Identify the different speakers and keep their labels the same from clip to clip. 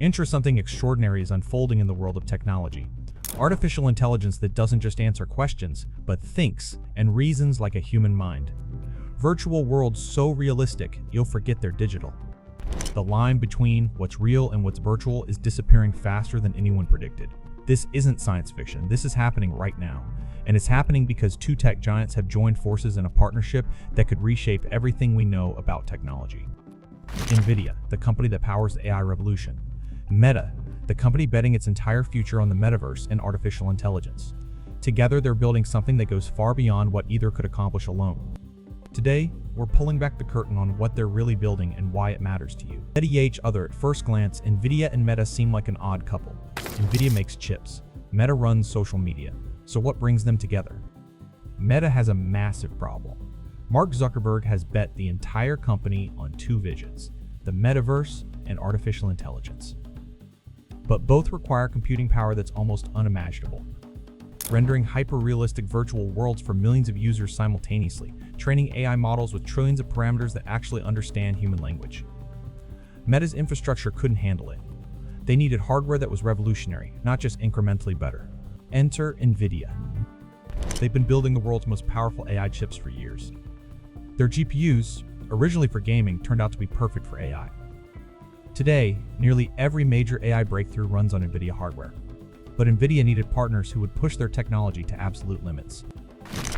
Speaker 1: Enter something extraordinary is unfolding in the world of technology. Artificial intelligence that doesn't just answer questions, but thinks and reasons like a human mind. Virtual worlds so realistic, you'll forget they're digital. The line between what's real and what's virtual is disappearing faster than anyone predicted. This isn't science fiction, this is happening right now. And it's happening because two tech giants have joined forces in a partnership that could reshape everything we know about technology. NVIDIA, the company that powers the AI revolution. Meta, the company betting its entire future on the metaverse and artificial intelligence. Together, they're building something that goes far beyond what either could accomplish alone. Today, we're pulling back the curtain on what they're really building and why it matters to you. At each other at first glance, NVIDIA and Meta seem like an odd couple. NVIDIA makes chips. Meta runs social media. So what brings them together? Meta has a massive problem. Mark Zuckerberg has bet the entire company on two visions, the metaverse and artificial intelligence. But both require computing power that's almost unimaginable. Rendering hyper-realistic virtual worlds for millions of users simultaneously, training AI models with trillions of parameters that actually understand human language. Meta's infrastructure couldn't handle it. They needed hardware that was revolutionary, not just incrementally better. Enter NVIDIA. They've been building the world's most powerful AI chips for years. Their GPUs, originally for gaming, turned out to be perfect for AI. Today, nearly every major AI breakthrough runs on NVIDIA hardware. But NVIDIA needed partners who would push their technology to absolute limits.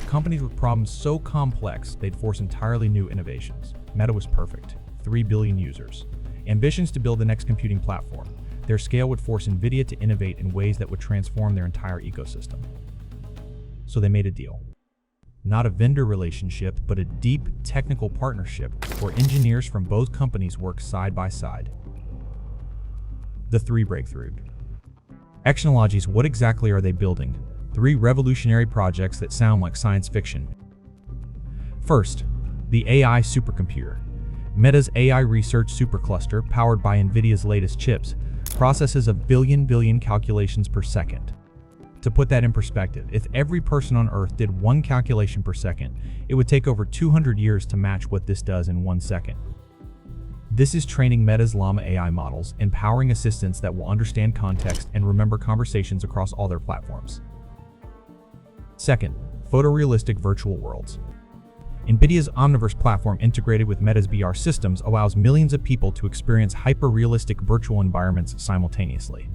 Speaker 1: Companies with problems so complex, they'd force entirely new innovations. Meta was perfect. 3 billion users. Ambitions to build the next computing platform. Their scale would force NVIDIA to innovate in ways that would transform their entire ecosystem. So they made a deal. Not a vendor relationship, but a deep technical partnership where engineers from both companies work side by side. The three breakthrough. Exnologies, what exactly are they building? Three revolutionary projects that sound like science fiction. First, the AI supercomputer. Meta's AI Research SuperCluster, powered by NVIDIA's latest chips, processes a billion calculations per second. To put that in perspective, if every person on Earth did one calculation per second, it would take over 200 years to match what this does in 1 second. This is training Meta's Llama AI models, empowering assistants that will understand context and remember conversations across all their platforms. Second, photorealistic virtual worlds. NVIDIA's Omniverse platform integrated with Meta's VR systems allows millions of people to experience hyper-realistic virtual environments simultaneously.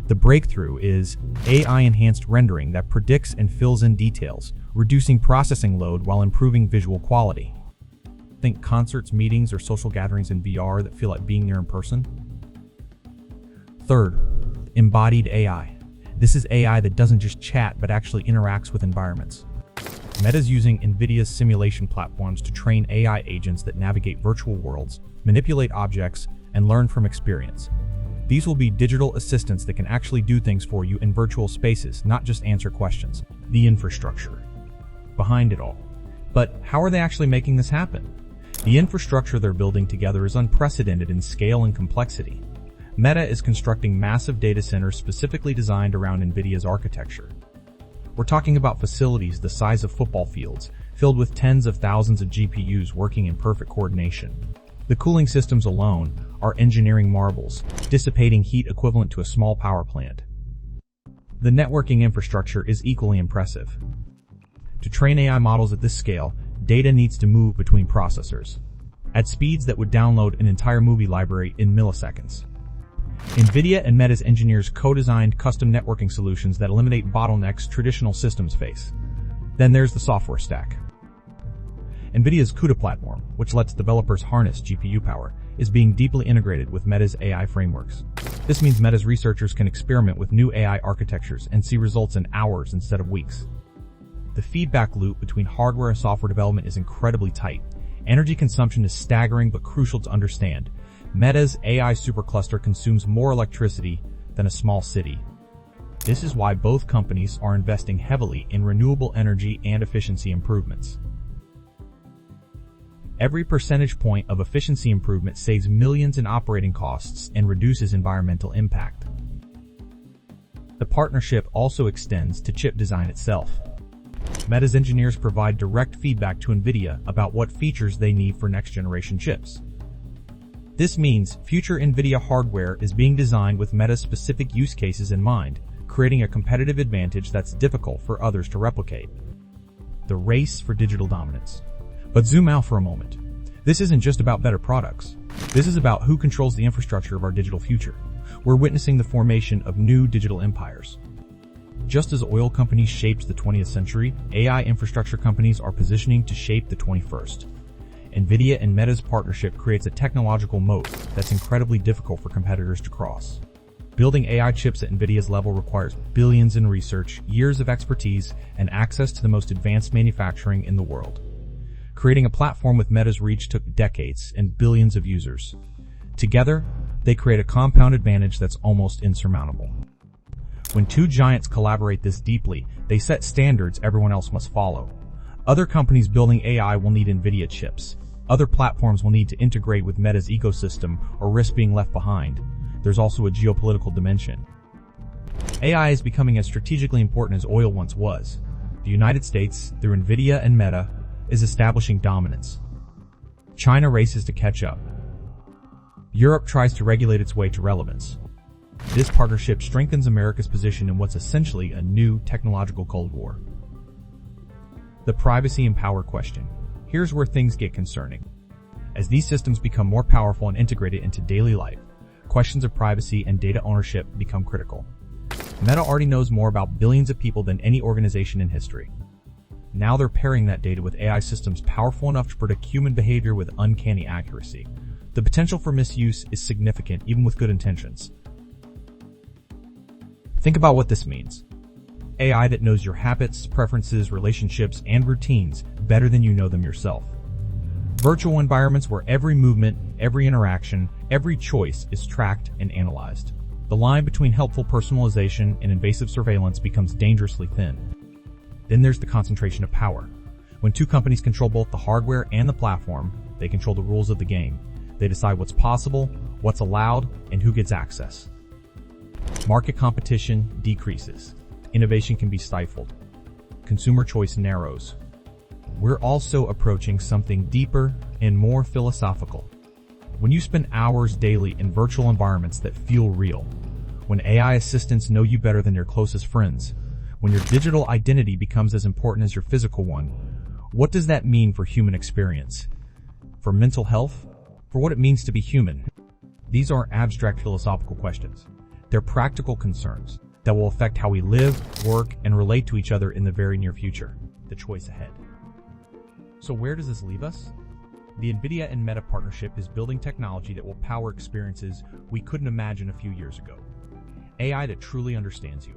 Speaker 1: The breakthrough is AI-enhanced rendering that predicts and fills in details, reducing processing load while improving visual quality. Think concerts, meetings, or social gatherings in VR that feel like being there in person. Third, embodied AI. This is AI that doesn't just chat but actually interacts with environments. Meta's using NVIDIA's simulation platforms to train AI agents that navigate virtual worlds, manipulate objects, and learn from experience. These will be digital assistants that can actually do things for you in virtual spaces, not just answer questions. The infrastructure behind it all. But how are they actually making this happen? The infrastructure they're building together is unprecedented in scale and complexity. Meta is constructing massive data centers specifically designed around NVIDIA's architecture. We're talking about facilities the size of football fields, filled with tens of thousands of GPUs working in perfect coordination. The cooling systems alone are engineering marvels, dissipating heat equivalent to a small power plant. The networking infrastructure is equally impressive. To train AI models at this scale, data needs to move between processors at speeds that would download an entire movie library in milliseconds. NVIDIA and Meta's engineers co-designed custom networking solutions that eliminate bottlenecks traditional systems face. Then there's the software stack. NVIDIA's CUDA platform, which lets developers harness GPU power, is being deeply integrated with Meta's AI frameworks. This means Meta's researchers can experiment with new AI architectures and see results in hours instead of weeks. The feedback loop between hardware and software development is incredibly tight. Energy consumption is staggering but crucial to understand. Meta's AI supercluster consumes more electricity than a small city. This is why both companies are investing heavily in renewable energy and efficiency improvements. Every percentage point of efficiency improvement saves millions in operating costs and reduces environmental impact. The partnership also extends to chip design itself. Meta's engineers provide direct feedback to NVIDIA about what features they need for next-generation chips. This means future NVIDIA hardware is being designed with Meta's specific use cases in mind, creating a competitive advantage that's difficult for others to replicate. The race for digital dominance. But zoom out for a moment. This isn't just about better products. This is about who controls the infrastructure of our digital future. We're witnessing the formation of new digital empires. Just as oil companies shaped the 20th century, AI infrastructure companies are positioning to shape the 21st. NVIDIA and Meta's partnership creates a technological moat that's incredibly difficult for competitors to cross. Building AI chips at NVIDIA's level requires billions in research, years of expertise, and access to the most advanced manufacturing in the world. Creating a platform with Meta's reach took decades and billions of users. Together, they create a compound advantage that's almost insurmountable. When two giants collaborate this deeply, they set standards everyone else must follow. Other companies building AI will need NVIDIA chips. Other platforms will need to integrate with Meta's ecosystem or risk being left behind. There's also a geopolitical dimension. AI is becoming as strategically important as oil once was. The United States, through NVIDIA and Meta, is establishing dominance. China races to catch up. Europe tries to regulate its way to relevance. This partnership strengthens America's position in what's essentially a new technological Cold War. The privacy and power question. Here's where things get concerning. As these systems become more powerful and integrated into daily life, questions of privacy and data ownership become critical. Meta already knows more about billions of people than any organization in history. Now they're pairing that data with AI systems powerful enough to predict human behavior with uncanny accuracy. The potential for misuse is significant, even with good intentions. Think about what this means. AI that knows your habits, preferences, relationships, and routines better than you know them yourself. Virtual environments where every movement, every interaction, every choice is tracked and analyzed. The line between helpful personalization and invasive surveillance becomes dangerously thin. Then there's the concentration of power. When two companies control both the hardware and the platform, they control the rules of the game. They decide what's possible, what's allowed, and who gets access. Market competition decreases. Innovation can be stifled. Consumer choice narrows. We're also approaching something deeper and more philosophical. When you spend hours daily in virtual environments that feel real, when AI assistants know you better than your closest friends, when your digital identity becomes as important as your physical one, what does that mean for human experience? For mental health? For what it means to be human? These aren't abstract philosophical questions. They're practical concerns that will affect how we live, work, and relate to each other in the very near future. The choice ahead. So where does this leave us? The NVIDIA and Meta partnership is building technology that will power experiences we couldn't imagine a few years ago. AI that truly understands you.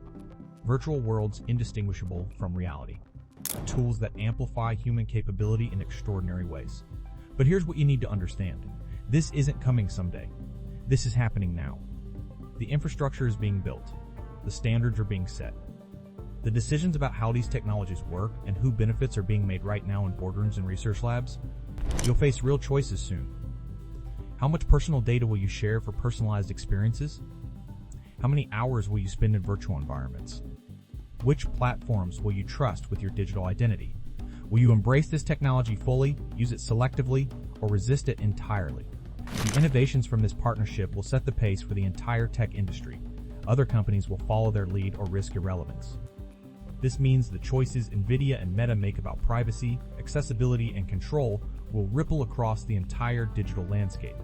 Speaker 1: Virtual worlds indistinguishable from reality. Tools that amplify human capability in extraordinary ways. But here's what you need to understand. This isn't coming someday. This is happening now. The infrastructure is being built. The standards are being set. The decisions about how these technologies work and who benefits are being made right now in boardrooms and research labs. You'll face real choices soon. How much personal data will you share for personalized experiences? How many hours will you spend in virtual environments? Which platforms will you trust with your digital identity? Will you embrace this technology fully, use it selectively, or resist it entirely? The innovations from this partnership will set the pace for the entire tech industry. Other companies will follow their lead or risk irrelevance. This means the choices NVIDIA and Meta make about privacy, accessibility, and control will ripple across the entire digital landscape.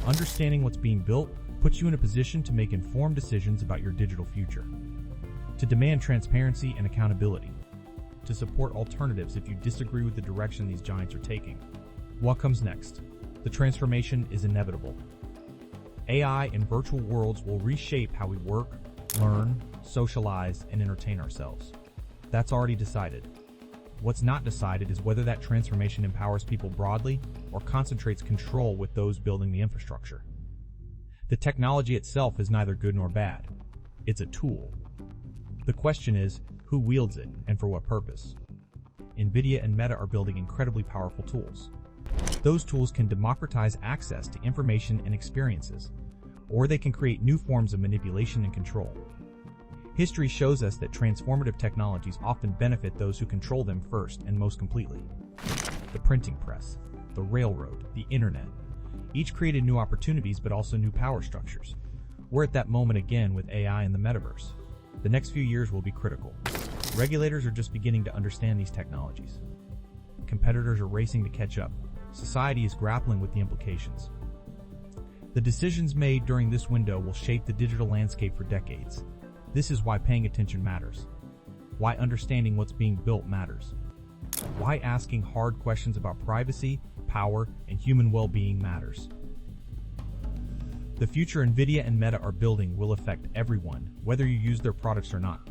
Speaker 1: Understanding what's being built puts you in a position to make informed decisions about your digital future, to demand transparency and accountability, to support alternatives if you disagree with the direction these giants are taking. What comes next? The transformation is inevitable. AI and virtual worlds will reshape how we work, learn, socialize, and entertain ourselves. That's already decided. What's not decided is whether that transformation empowers people broadly or concentrates control with those building the infrastructure. The technology itself is neither good nor bad. It's a tool. The question is, who wields it and for what purpose? NVIDIA and Meta are building incredibly powerful tools. Those tools can democratize access to information and experiences, or they can create new forms of manipulation and control. History shows us that transformative technologies often benefit those who control them first and most completely. The printing press, the railroad, the internet. Each created new opportunities but also new power structures. We're at that moment again with AI and the Metaverse. The next few years will be critical. Regulators are just beginning to understand these technologies. Competitors are racing to catch up. Society is grappling with the implications. The decisions made during this window will shape the digital landscape for decades. This is why paying attention matters. Why understanding what's being built matters. Why asking hard questions about privacy, power, and human well-being matters. The future NVIDIA and Meta are building will affect everyone, whether you use their products or not.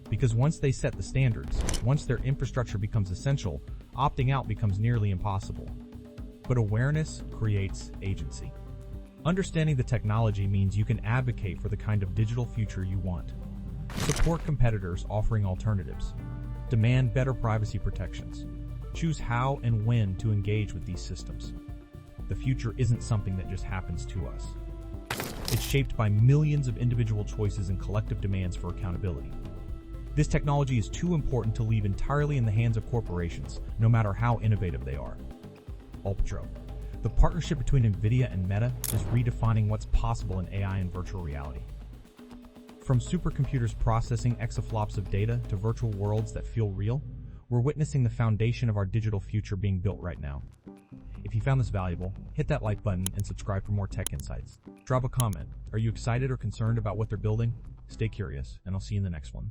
Speaker 1: Because once they set the standards, once their infrastructure becomes essential, opting out becomes nearly impossible. But awareness creates agency. Understanding the technology means you can advocate for the kind of digital future you want. Support competitors offering alternatives. Demand better privacy protections. Choose how and when to engage with these systems. The future isn't something that just happens to us. It's shaped by millions of individual choices and collective demands for accountability. This technology is too important to leave entirely in the hands of corporations, no matter how innovative they are. Ultra. The partnership between NVIDIA and Meta is redefining what's possible in AI and virtual reality. From supercomputers processing exaflops of data to virtual worlds that feel real, we're witnessing the foundation of our digital future being built right now. If you found this valuable, hit that like button and subscribe for more tech insights. Drop a comment. Are you excited or concerned about what they're building? Stay curious, and I'll see you in the next one.